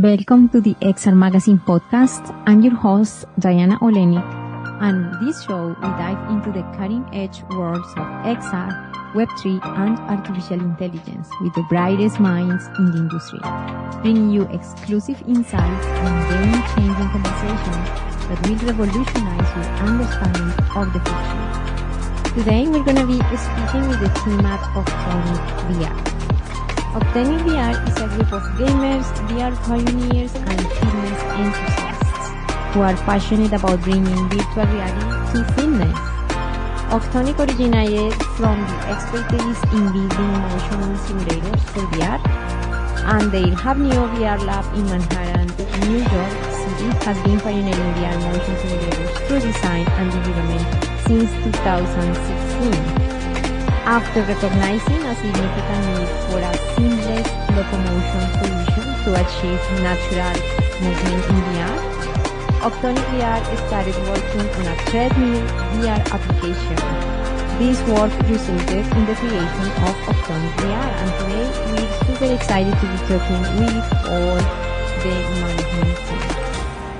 Welcome to the XR Magazine podcast. I'm your host, Diana Olenik, and on this show we dive into the cutting-edge worlds of XR, Web3, and artificial intelligence with the brightest minds in the industry, bringing you exclusive insights and game-changing conversations that will revolutionize your understanding of the future. Today we're going to be speaking with the team at Octonic VR. Octonic VR is a group of gamers, VR pioneers, and fitness enthusiasts who are passionate about bringing virtual reality to fitness. Octonic originated from the expertise in building motion simulators for VR, and their Hub Neo VR lab in Manhattan, New York City has been pioneering VR motion simulators through design and development since 2016. After recognizing a significant need for a seamless locomotion solution to achieve natural movement in VR, Octonic VR started working on a treadmill VR application. This work resulted in the creation of Octonic VR, and today we're super excited to be talking with all the management team.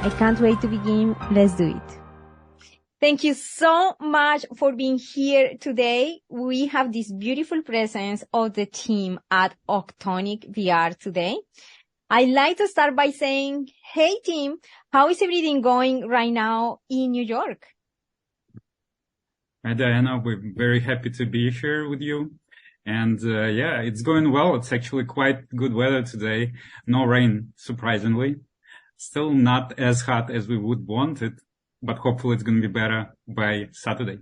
I can't wait to begin. Let's do it. Thank you so much for being here today. We have this beautiful presence of the team at Octonic VR today. I'd like to start by saying, hey team, how is everything going right now in New York? Hi Diana, we're very happy to be here with you. And yeah, it's going well. It's actually quite good weather today. No rain, surprisingly. Still not as hot as we would want it, but hopefully it's going to be better by Saturday.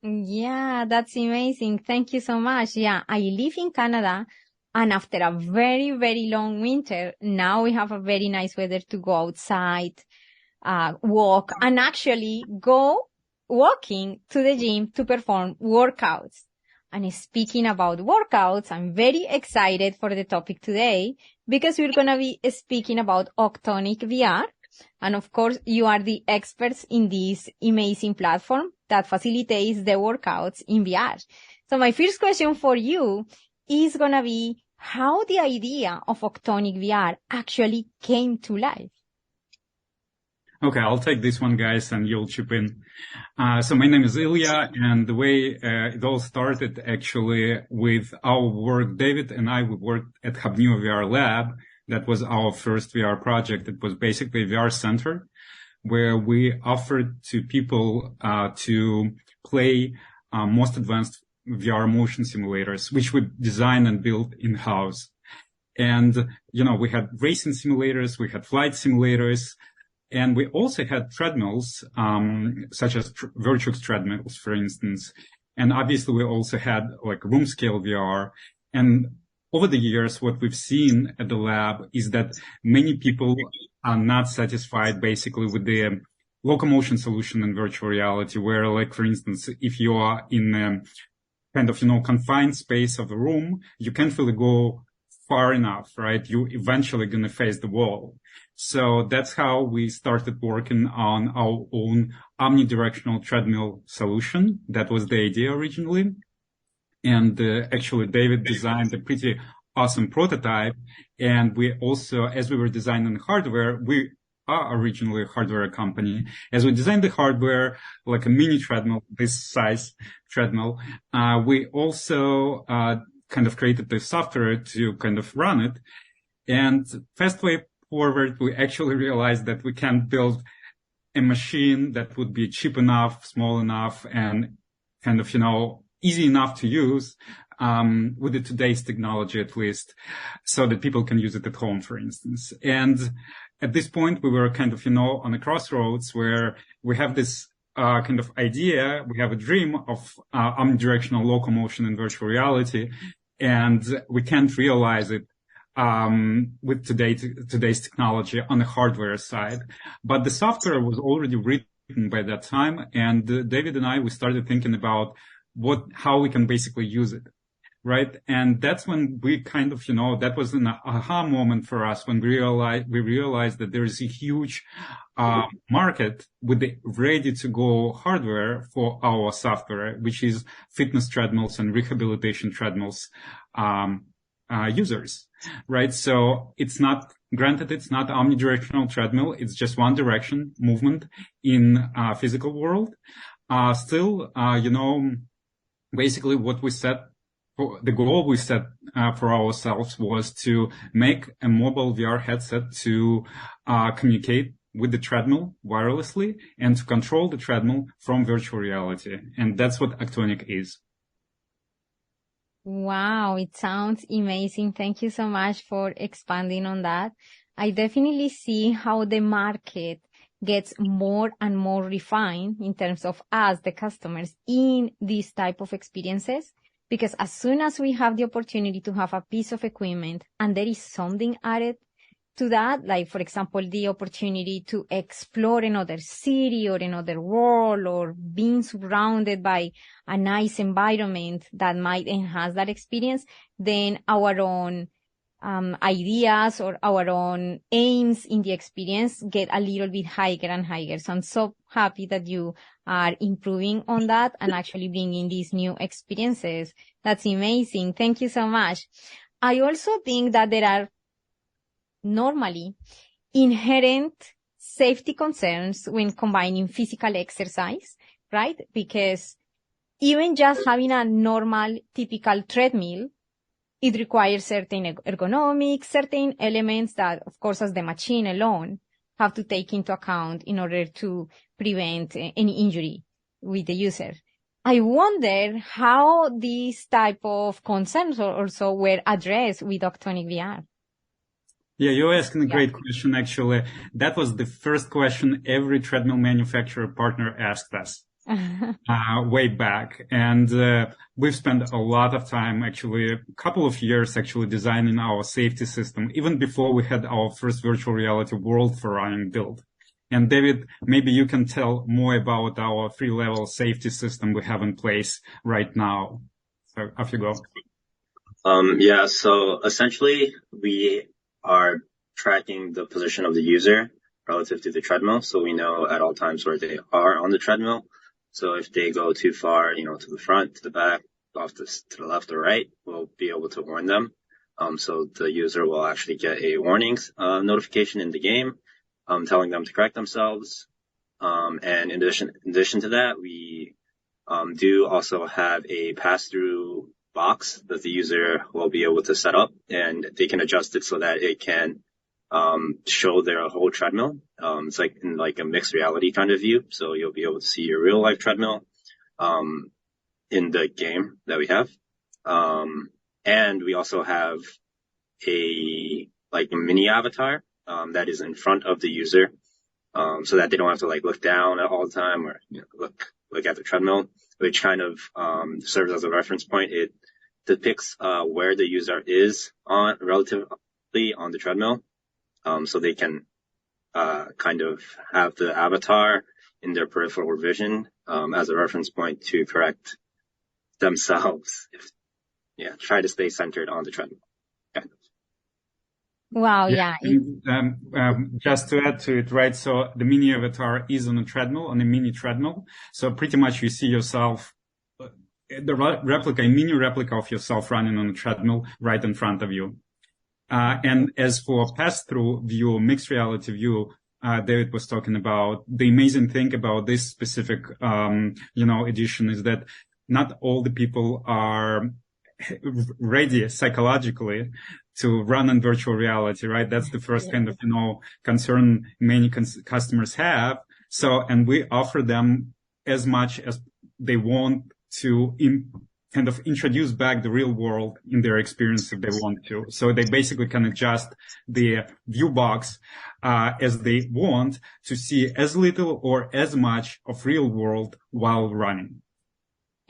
Yeah, that's amazing. Thank you so much. Yeah, I live in Canada, and after a very, very long winter, now we have a very nice weather to go outside, walk, and actually go walking to the gym to perform workouts. And speaking about workouts, I'm very excited for the topic today because we're going to be speaking about Octonic VR. And of course, you are the experts in this amazing platform that facilitates the workouts in VR. So my first question for you is going to be how the idea of Octonic VR actually came to life. Okay, I'll take this one, guys, and you'll chip in. So my name is Ilya, and the way it all started actually with our work, David and I, we worked at Hub Neo VR Lab. That was our first VR project. It was basically a VR center where we offered to people to play most advanced VR motion simulators, which we designed and built in-house. And, you know, we had racing simulators, we had flight simulators, and we also had treadmills, such as Virtuix treadmills, for instance. And obviously we also had like room scale VR. And over the years, what we've seen at the lab is that many people are not satisfied basically with the locomotion solution in virtual reality, where, like, for instance, if you are in a kind of, confined space of a room, you can't really go far enough, right? You eventually going to face the wall. So that's how we started working on our own omnidirectional treadmill solution. That was the idea originally. And actually, David designed a pretty awesome prototype. And we also, as we were designing hardware, we are originally a hardware company. As we designed the hardware, like a mini treadmill, this size treadmill, we also kind of created the software to kind of run it. And fast way forward, we actually realized that we can build a machine that would be cheap enough, small enough, and kind of, easy enough to use, with the today's technology at least, so that people can use it at home, for instance. And at this point, we were kind of, on a crossroads where we have this, kind of idea, we have a dream of, omnidirectional locomotion in virtual reality, and we can't realize it, with today's technology on the hardware side. But the software was already written by that time, and David and I, we started thinking about how we can basically use it, right? And that's when we kind of, that was an aha moment for us when we realized that there is a huge market with the ready-to-go hardware for our software, which is fitness treadmills and rehabilitation treadmills users, right? So it's not Granted, it's not omnidirectional treadmill. It's just one direction movement in physical world. Still, basically what we set, the goal we set for ourselves was to make a mobile VR headset to communicate with the treadmill wirelessly and to control the treadmill from virtual reality. And that's what Octonic is. Wow, it sounds amazing. Thank you so much for expanding on that. I definitely see how the market gets more and more refined in terms of us, the customers, in these type of experiences. Because as soon as we have the opportunity to have a piece of equipment and there is something added to that, like, for example, the opportunity to explore another city or another world or being surrounded by a nice environment that might enhance that experience, then our own ideas or our own aims in the experience get a little bit higher and higher. So I'm so happy that you are improving on that and actually bringing these new experiences. That's amazing. Thank you so much. I also think that there are normally inherent safety concerns when combining physical exercise, right? Because even just having a normal, typical treadmill, it requires certain ergonomics, certain elements that, of course, as the machine alone, have to take into account in order to prevent any injury with the user. I wonder how these type of concerns also were addressed with Octonic VR. Yeah, you're asking a great question, actually. That was the first question every treadmill manufacturer partner asked us way back. And we've spent a lot of time, actually, a couple of years, actually, designing our safety system, even before we had our first virtual reality world for running built. And David, maybe you can tell more about our 3-level safety system we have in place right now. So off you go. So essentially, we are tracking the position of the user relative to the treadmill. So we know at all times where they are on the treadmill. So if they go too far, to the front, to the back, to the left or right, we'll be able to warn them. So the user will actually get a warnings notification in the game, telling them to correct themselves. And in addition to that, we do also have a pass-through box that the user will be able to set up, and they can adjust it so that it can show their whole treadmill. It's like in like a mixed reality kind of view. So you'll be able to see your real life treadmill in the game that we have. And we also have a mini avatar that is in front of the user, so that they don't have to look down all the time or look at the treadmill, which kind of serves as a reference point. It depicts where the user is relatively on the treadmill, so they can kind of have the avatar in their peripheral vision as a reference point to correct themselves. Try to stay centered on the treadmill. Wow, yeah. Just to add to it, right? So the mini avatar is on a treadmill, on a mini treadmill. So pretty much you see yourself, the mini replica of yourself running on a treadmill right in front of you. And as for pass-through view, mixed reality view, David was talking about, the amazing thing about this specific, edition is that not all the people are ready psychologically to run in virtual reality, right? That's the first kind of, concern many customers have. So, and we offer them as much as they want to kind of introduce back the real world in their experience if they want to. So they basically can adjust the view box as they want to see as little or as much of real world while running.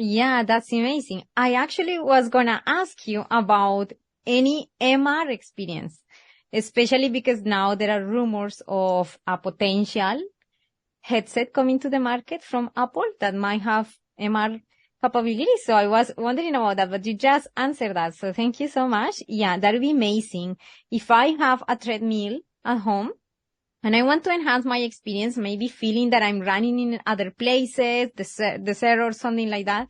Yeah, that's amazing. I actually was going to ask you about any MR experience, especially because now there are rumors of a potential headset coming to the market from Apple that might have MR capabilities. So I was wondering about that, but you just answered that. So thank you so much. Yeah, that would be amazing. If I have a treadmill at home and I want to enhance my experience, maybe feeling that I'm running in other places, desert or something like that,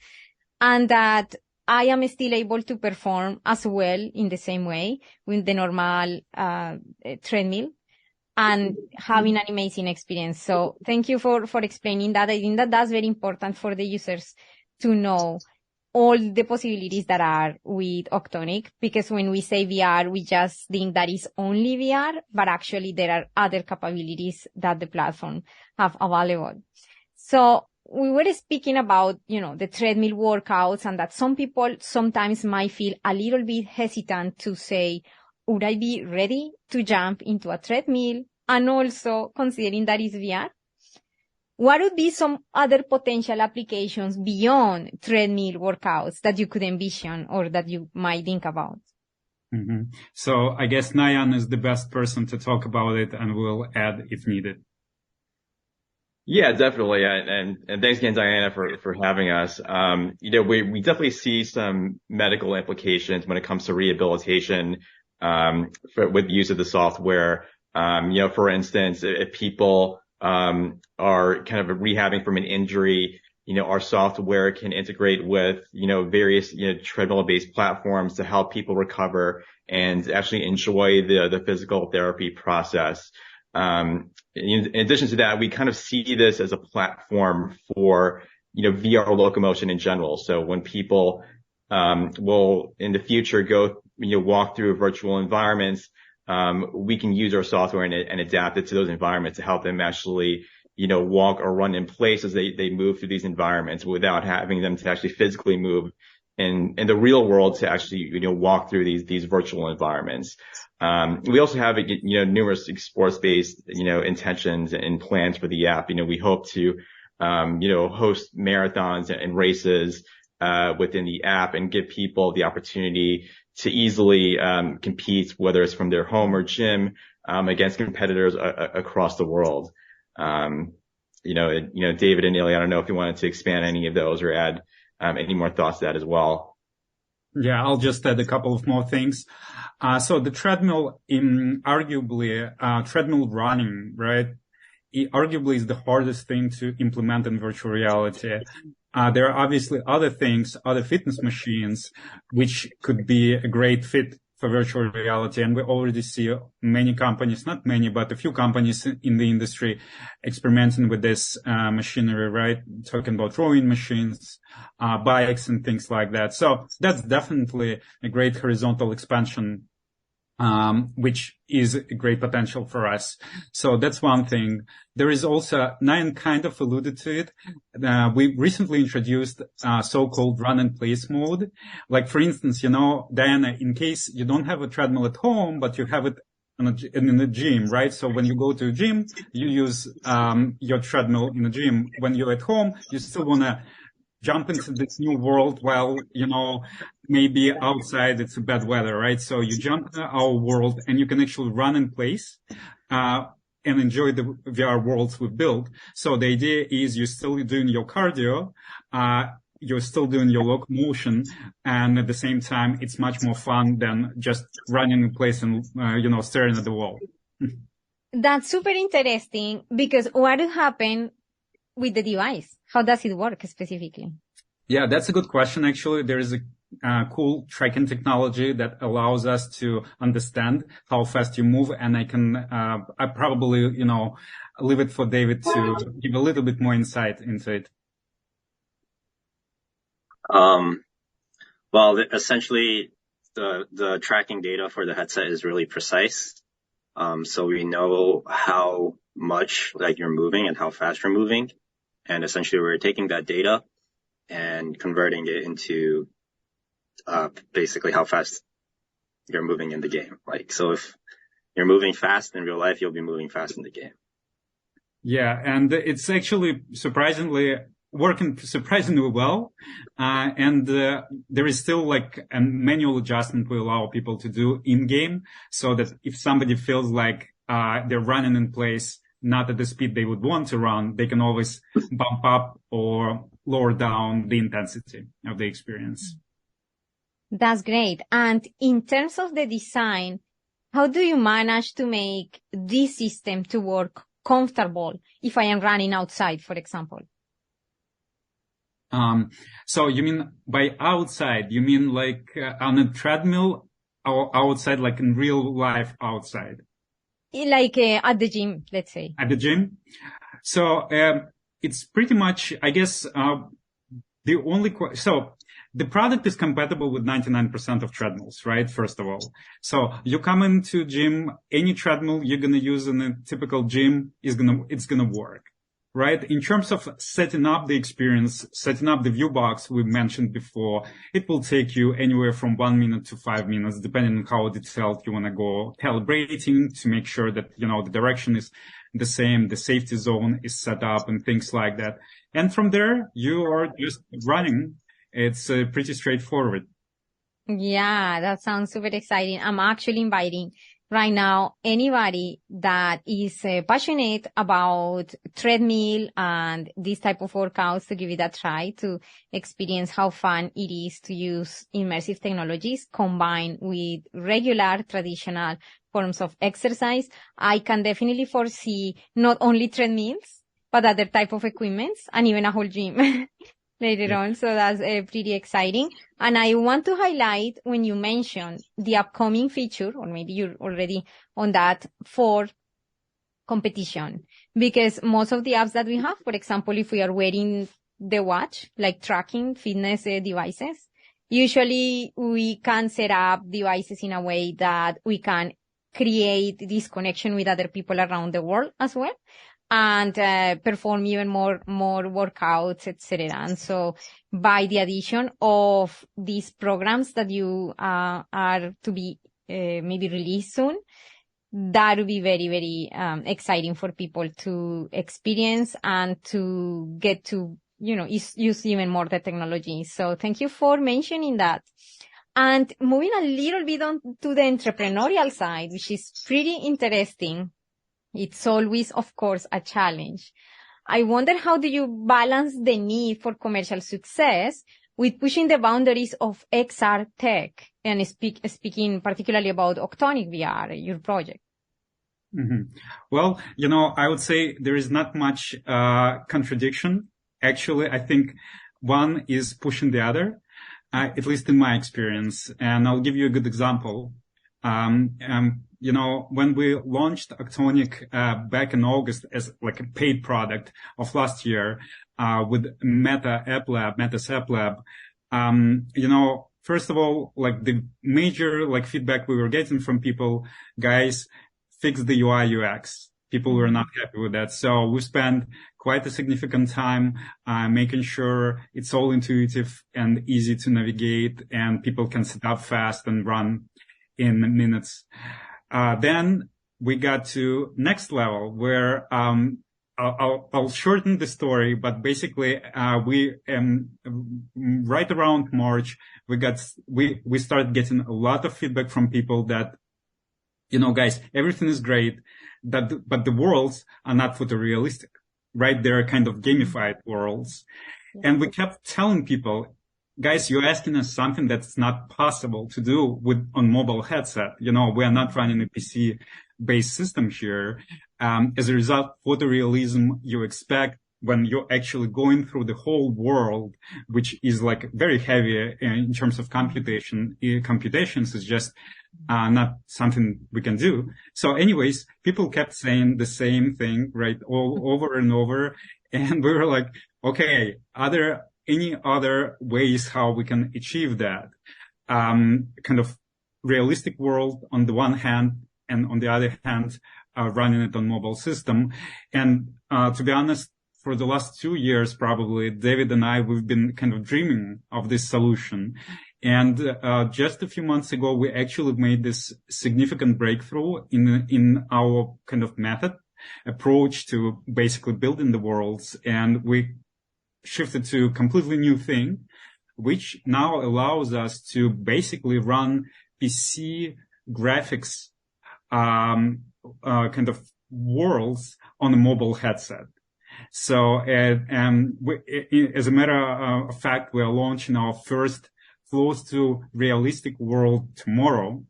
and that I am still able to perform as well in the same way with the normal treadmill and having an amazing experience. So thank you for explaining that. I think that that's very important for the users to know all the possibilities that are with Octonic, because when we say VR, we just think that is only VR, but actually there are other capabilities that the platform have available. So we were speaking about, the treadmill workouts, and that some people sometimes might feel a little bit hesitant to say, would I be ready to jump into a treadmill? And also considering that is VR, what would be some other potential applications beyond treadmill workouts that you could envision or that you might think about? Mm-hmm. So I guess Nahiyan is the best person to talk about it, and will add if needed. Yeah, definitely. And thanks again, Diana, for having us. We definitely see some medical implications when it comes to rehabilitation, with the use of the software. For instance, if people, are kind of rehabbing from an injury, our software can integrate with, various, treadmill-based platforms to help people recover and actually enjoy the physical therapy process. In addition to that, we kind of see this as a platform for, VR locomotion in general. So when people, will in the future walk through virtual environments, we can use our software and adapt it to those environments to help them actually, walk or run in place as they move through these environments without having them to actually physically move in the real world to actually, walk through these virtual environments. We also have, numerous sports-based, intentions and plans for the app. We hope to, host marathons and races, within the app and give people the opportunity to easily, compete, whether it's from their home or gym, against competitors across the world. David and Ilya, I don't know if you wanted to expand any of those or add, any more thoughts to that as well. Yeah, I'll just add a couple of more things. So the treadmill, treadmill running, right? It arguably is the hardest thing to implement in virtual reality. There are obviously other things, other fitness machines, which could be a great fit for virtual reality. And we already see many companies, not many, but a few companies in the industry experimenting with this machinery, right? Talking about rowing machines, bikes and things like that. So that's definitely a great horizontal expansion, which is a great potential for us. So that's one thing. There is also, Nahiyan kind of alluded to it. We recently introduced so-called run and place mode. Like, for instance, Diana, in case you don't have a treadmill at home, but you have it in the gym, right? So when you go to a gym, you use your treadmill in the gym. When you're at home, you still want to jump into this new world while, maybe outside it's a bad weather, right? So you jump into our world and you can actually run in place, and enjoy the VR worlds we've built. So the idea is you're still doing your cardio, you're still doing your locomotion, and at the same time, it's much more fun than just running in place and, staring at the wall. That's super interesting, because what would happen with the device? How does it work specifically? Yeah, that's a good question. Actually, there is a cool tracking technology that allows us to understand how fast you move. And I probably, leave it for David to give a little bit more insight into it. Well, essentially the tracking data for the headset is really precise. So we know how much you're moving and how fast you're moving. And essentially we're taking that data and converting it into, basically how fast you're moving in the game. So if you're moving fast in real life, you'll be moving fast in the game. Yeah. And it's actually working surprisingly well. There is still a manual adjustment we allow people to do in game, so that if somebody feels like, they're running in place, not at the speed they would want to run, they can always bump up or lower down the intensity of the experience. That's great. And in terms of the design, how do you manage to make this system to work comfortable if I am running outside, for example? So you mean by outside, you mean like on a treadmill or outside, like in real life outside? Like at the gym, let's say. At the gym? So it's pretty much, I guess, so the product is compatible with 99% of treadmills, right? First of all. So you come into gym, any treadmill you're going to use in a typical gym it's going to work, right? In terms of setting up the experience, setting up the view box we mentioned before, it will take you anywhere from 1 minute to 5 minutes, depending on how detailed you want to go, calibrating to make sure that, the direction is the same, the safety zone is set up and things like that. And from there, you are just running. It's pretty straightforward. Yeah, that sounds super exciting. I'm actually inviting right now anybody that is passionate about treadmill and this type of workouts to give it a try to experience how fun it is to use immersive technologies combined with regular traditional forms of exercise. I can definitely foresee not only treadmills, but other type of equipments and even a whole gym later on. So that's pretty exciting. And I want to highlight when you mentioned the upcoming feature, or maybe you're already on that, for competition. Because most of the apps that we have, for example, if we are wearing the watch, like tracking fitness devices, usually we can set up devices in a way that we can create this connection with other people around the world as well, and perform even more workouts, etc. And so by the addition of these programs that you are to be maybe released soon, that would be very, very exciting for people to experience and to get to, use even more the technology. So thank you for mentioning that. And moving a little bit on to the entrepreneurial side, which is pretty interesting. It's always, of course, a challenge. I wonder, how do you balance the need for commercial success with pushing the boundaries of XR tech, and speaking particularly about Octonic VR, your project? Mm-hmm. Well, I would say there is not much contradiction. Actually, I think one is pushing the other, at least in my experience. And I'll give you a good example. When we launched Octonic back in August as like a paid product of last year with Meta's App Lab, first of all, like the major feedback we were getting from people, guys, fix the UI UX. People were not happy with that. So we spent quite a significant time making sure it's all intuitive and easy to navigate, and people can set up fast and run in minutes. Then we got to next level where I'll shorten the story, but basically we right around March we started getting a lot of feedback from people that, guys, everything is great, but the worlds are not photorealistic, right? They're kind of gamified worlds. And we kept telling people, guys, you're asking us something that's not possible to do on mobile headset. We are not running a PC-based system here. As a result, photorealism you expect when you're actually going through the whole world, which is like very heavy in terms of computations is just not something we can do. So anyways, people kept saying the same thing, right, all over and over. And we were like, okay, any other ways how we can achieve that kind of realistic world on the one hand, and on the other hand, running it on mobile system. And to be honest, for the last 2 years, probably David and I, we've been kind of dreaming of this solution. And just a few months ago, we actually made this significant breakthrough in our kind of method approach to basically building the worlds. And we shifted to a completely new thing, which now allows us to basically run PC graphics kind of worlds on a mobile headset. So, as a matter of fact, we are launching our first close to realistic world tomorrow,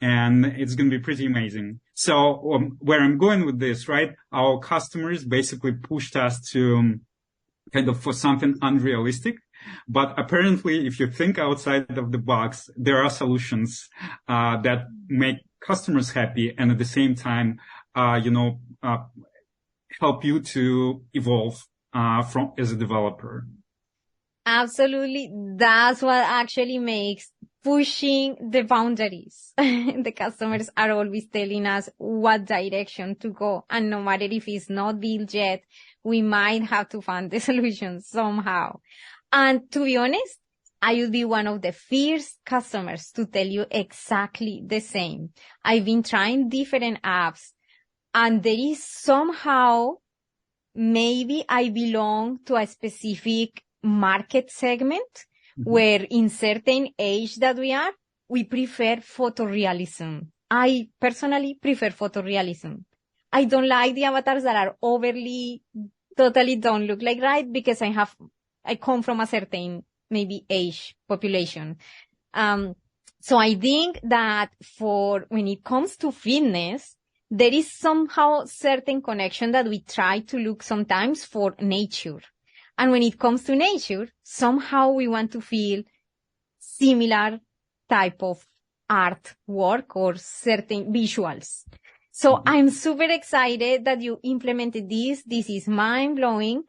and it's going to be pretty amazing. So, where I'm going with this, right? Our customers basically pushed us to kind of for something unrealistic. But apparently, if you think outside of the box, there are solutions that make customers happy and at the same time, help you to evolve from as a developer. Absolutely. That's what actually makes pushing the boundaries. The customers are always telling us what direction to go. And no matter if it's not built yet, we might have to find the solution somehow. And to be honest, I would be one of the first customers to tell you exactly the same. I've been trying different apps, and there is somehow, maybe I belong to a specific market segment where in certain age that we prefer photorealism. I personally prefer photorealism. I don't like the avatars that are totally don't look like right, because I come from a certain maybe age population. So I think that when it comes to fitness, there is somehow certain connection that we try to look sometimes for nature. And when it comes to nature, somehow we want to feel similar type of artwork or certain visuals. So I'm super excited that you implemented this. This is mind blowing.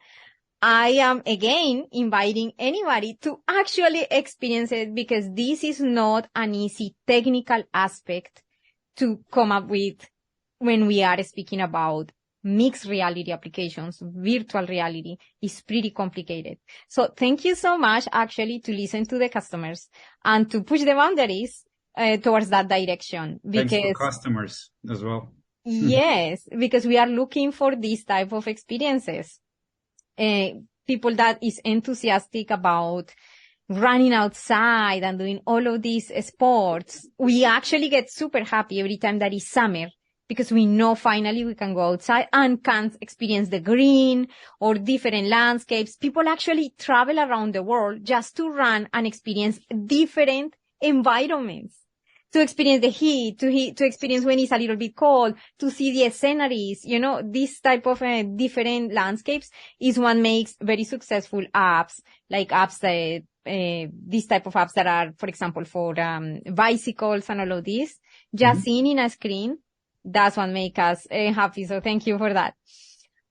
I am again inviting anybody to actually experience it, because this is not an easy technical aspect to come up with when we are speaking about mixed reality applications. Virtual reality is pretty complicated. So thank you so much actually to listen to the customers and to push the boundaries towards that direction. Thanks for customers as well. Yes, because we are looking for these type of experiences. People that is enthusiastic about running outside and doing all of these sports. We actually get super happy every time that is summer, because we know finally we can go outside and can experience the green or different landscapes. People actually travel around the world just to run and experience different environments, to experience the heat, to experience when it's a little bit cold, to see the sceneries. This type of different landscapes is what makes very successful apps, like apps that, these type of apps that are, for example, for bicycles and all of this, just seeing in a screen. That's what makes us happy. So thank you for that.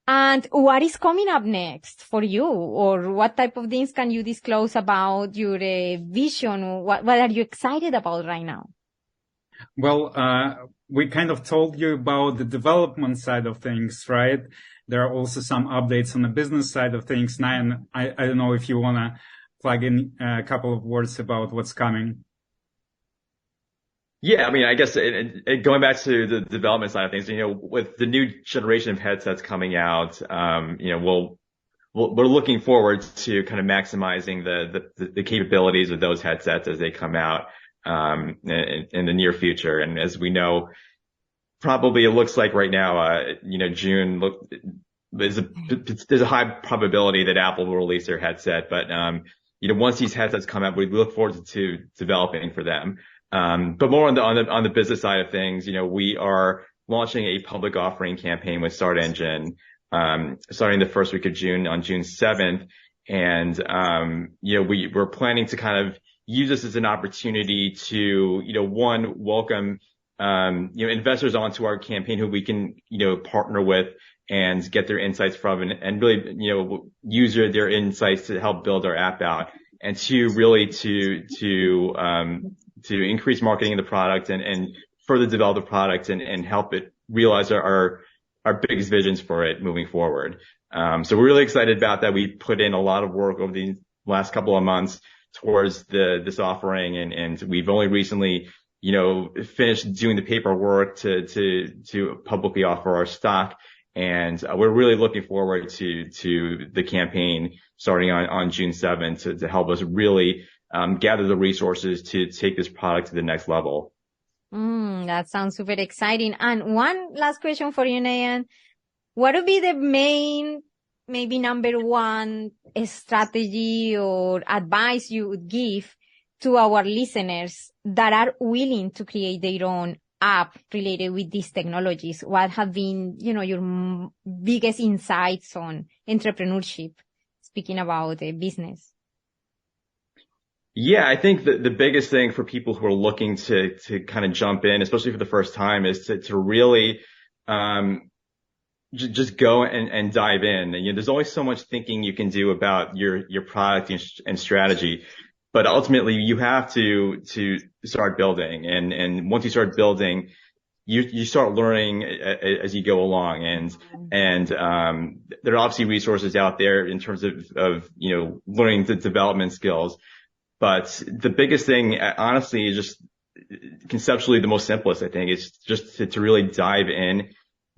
And what is coming up next for you, or what type of things can you disclose about your vision? What are you excited about right now? Well, we kind of told you about the development side of things, right? There are also some updates on the business side of things. Nahiyan, I don't know if you want to plug in a couple of words about what's coming. Yeah, I mean, I guess going back to the development side of things, with the new generation of headsets coming out, we're looking forward to kind of maximizing the capabilities of those headsets as they come out in the near future. And as we know, probably it looks like right now, June there's a high probability that Apple will release their headset. But once these headsets come out, we look forward to developing for them. But more on the business side of things, we are launching a public offering campaign with Start Engine, starting the first week of June on June 7th. And, we're planning to kind of use this as an opportunity to, welcome, investors onto our campaign who we can, partner with and get their insights from and really, use their insights to help build our app out. And to increase marketing of the product and further develop the product and help it realize our biggest visions for it moving forward. So we're really excited about that. We put in a lot of work over the last couple of months towards this offering, and we've only recently, finished doing the paperwork to publicly offer our stock. And we're really looking forward to the campaign starting on June 7th to help us really gather the resources to take this product to the next level. That sounds super exciting. And one last question for you, Nahiyan. What would be the main, maybe number one strategy or advice you would give to our listeners that are willing to create their own app related with these technologies? What have been, your biggest insights on entrepreneurship, speaking about a business? Yeah, I think the biggest thing for people who are looking to kind of jump in, especially for the first time, is to really, just go and dive in. And, there's always so much thinking you can do about your product and strategy, but ultimately you have to start building. And once you start building, you start learning as you go along. And there are obviously resources out there in terms of learning the development skills. But the biggest thing, honestly, is just conceptually the most simplest, I think, is just to really dive in,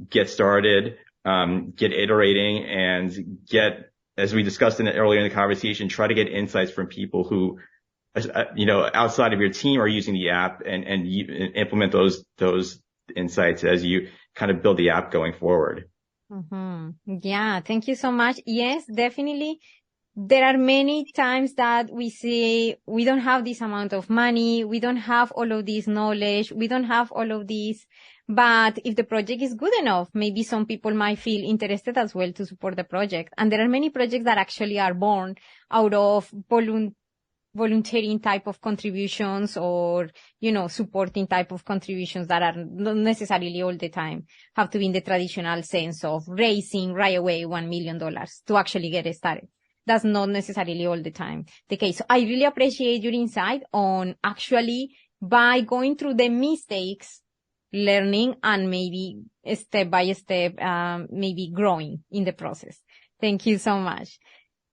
get started, get iterating, and get, as we discussed earlier in the conversation, try to get insights from people who, outside of your team are using the app and you implement those insights as you kind of build the app going forward. Mm-hmm. Yeah, thank you so much. Yes, definitely. There are many times that we say we don't have this amount of money, we don't have all of this knowledge, we don't have all of this. But if the project is good enough, maybe some people might feel interested as well to support the project. And there are many projects that actually are born out of volunteering type of contributions or, supporting type of contributions that are not necessarily all the time have to be in the traditional sense of raising right away $1 million to actually get started. That's not necessarily all the time the case. So I really appreciate your insight on actually by going through the mistakes, learning and maybe step by step, maybe growing in the process. Thank you so much.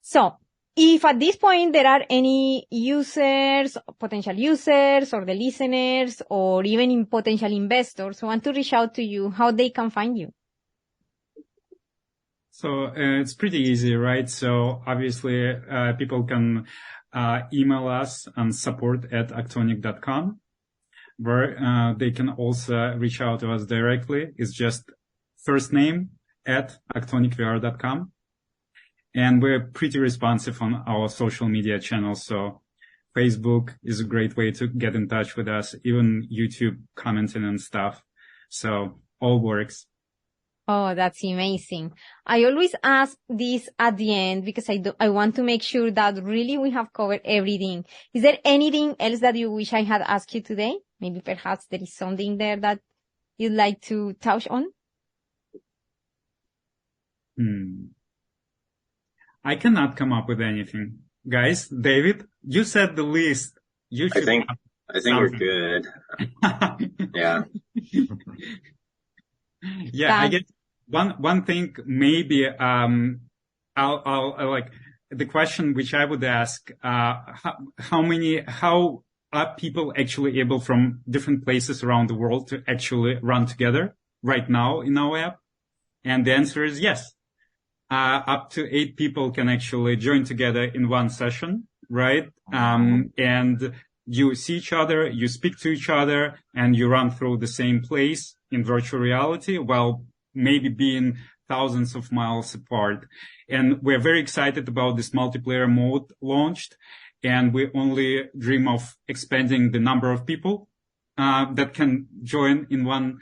So if at this point there are any users, potential users or the listeners or even potential investors who want to reach out to you, how they can find you? So it's pretty easy, right? So obviously, people can email us on support@octonic.com, where they can also reach out to us directly. It's just first name @octonicvr.com. And we're pretty responsive on our social media channels. So Facebook is a great way to get in touch with us, even YouTube commenting and stuff. So all works. Oh, that's amazing. I always ask this at the end because I want to make sure that really we have covered everything. Is there anything else that you wish I had asked you today? Maybe perhaps there is something there that you'd like to touch on? I cannot come up with anything. Guys, David, you said the list. You should I think we're good. Yeah. Yeah, I guess one thing maybe, I'll like the question which I would ask, how are people actually able from different places around the world to actually run together right now in our app? And the answer is yes. Up to 8 people can actually join together in one session, right? And you see each other, you speak to each other, and you run through the same place in virtual reality while maybe being thousands of miles apart. And we're very excited about this multiplayer mode launched. And we only dream of expanding the number of people that can join in one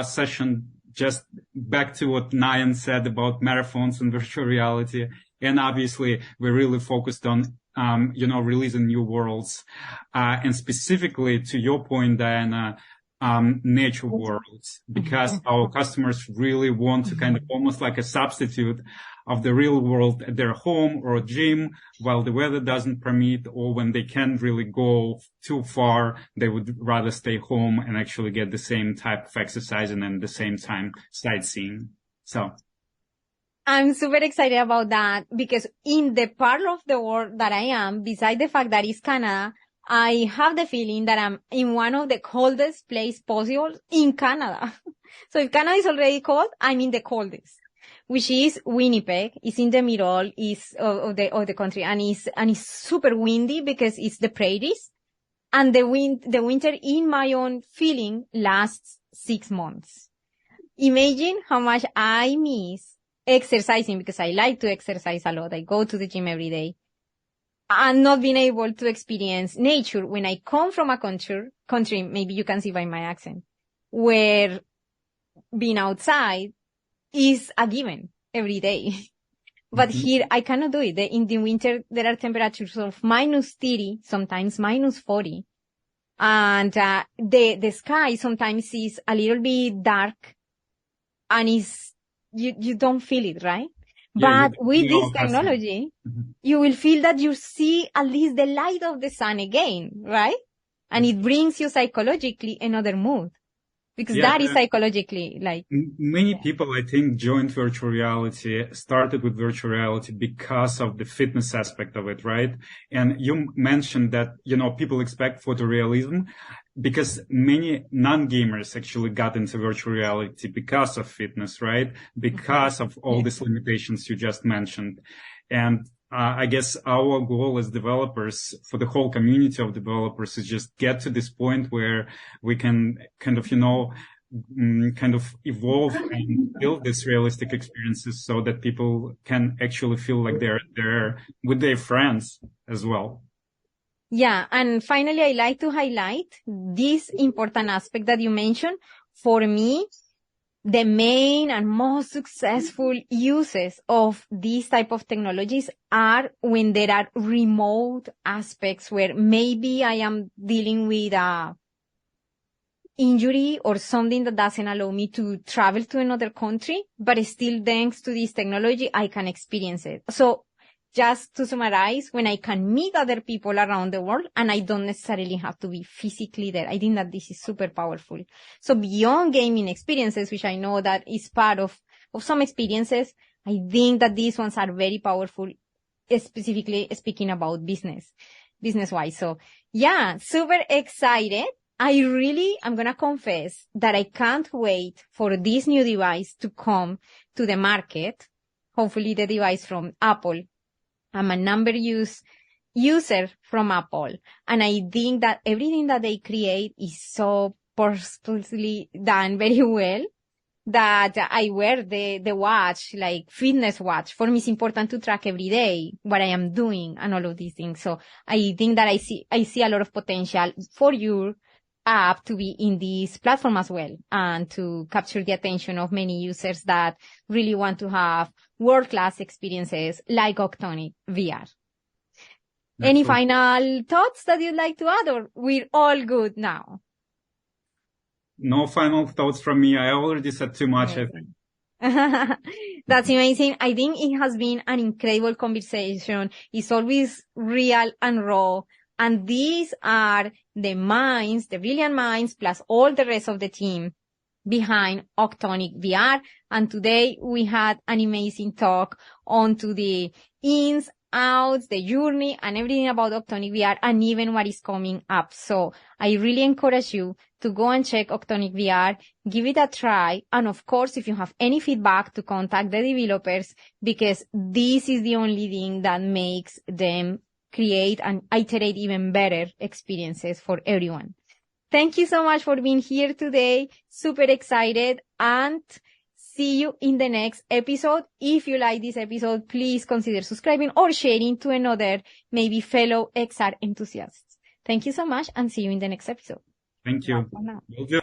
session. Just back to what Nahiyan said about marathons and virtual reality. And obviously, we're really focused on releasing new worlds. And specifically to your point, Diana, nature worlds, because our customers really want to kind of almost like a substitute of the real world at their home or gym while the weather doesn't permit, or when they can't really go too far, they would rather stay home and actually get the same type of exercise and at the same time sightseeing. So I'm super excited about that because in the part of the world that I am, besides the fact that it's Canada, I have the feeling that I'm in one of the coldest place possible in Canada. So if Canada is already cold, I'm in the coldest, which is Winnipeg. It's in the middle of the country, and it's super windy because it's the prairies, and the winter, in my own feeling, lasts 6 months. Imagine how much I miss exercising, because I like to exercise a lot. I go to the gym every day. And not being able to experience nature when I come from a country, maybe you can see by my accent, where being outside is a given every day. But here I cannot do it. In the winter, there are temperatures of -30, sometimes -40. And, the sky sometimes is a little bit dark and you don't feel it, right? Yeah, But with this technology, you will feel that you see at least the light of the sun again, right? And it brings you psychologically another mood. Because that is psychologically like. Many people, I think, joined virtual reality, started with virtual reality because of the fitness aspect of it, right? And you mentioned that, people expect photorealism because many non-gamers actually got into virtual reality because of fitness, right? Because of all these limitations you just mentioned. And I guess our goal as developers, for the whole community of developers, is just get to this point where we can kind of, evolve and build these realistic experiences so that people can actually feel like they're there with their friends as well. Yeah. And finally, I like to highlight this important aspect that you mentioned. For me, the main and most successful uses of these type of technologies are when there are remote aspects where maybe I am dealing with a injury or something that doesn't allow me to travel to another country, but still thanks to this technology, I can experience it. So just to summarize, when I can meet other people around the world and I don't necessarily have to be physically there, I think that this is super powerful. So beyond gaming experiences, which I know that is part of some experiences, I think that these ones are very powerful, specifically speaking about business-wise. So yeah, super excited. I'm going to confess that I can't wait for this new device to come to the market. Hopefully the device from Apple. I'm a number user from Apple. And I think that everything that they create is so purposely done very well that I wear the watch, like fitness watch. For me, it's important to track every day what I am doing and all of these things. So I think that I see a lot of potential for your app to be in this platform as well and to capture the attention of many users that really want to have world-class experiences like Octonic VR. Any final thoughts that you'd like to add, or we're all good now? No final thoughts from me. I already said too much, I think. That's amazing. I think it has been an incredible conversation. It's always real and raw. And these are the brilliant minds, plus all the rest of the team behind Octonic VR. And today we had an amazing talk onto the ins, outs, the journey, and everything about Octonic VR, and even what is coming up. So I really encourage you to go and check Octonic VR, give it a try. And of course, if you have any feedback, to contact the developers, because this is the only thing that makes them create and iterate even better experiences for everyone. Thank you so much for being here today. Super excited, and see you in the next episode. If you like this episode, please consider subscribing or sharing to another, maybe fellow XR enthusiasts. Thank you so much, and see you in the next episode. Thank you. Bye for now. Will do.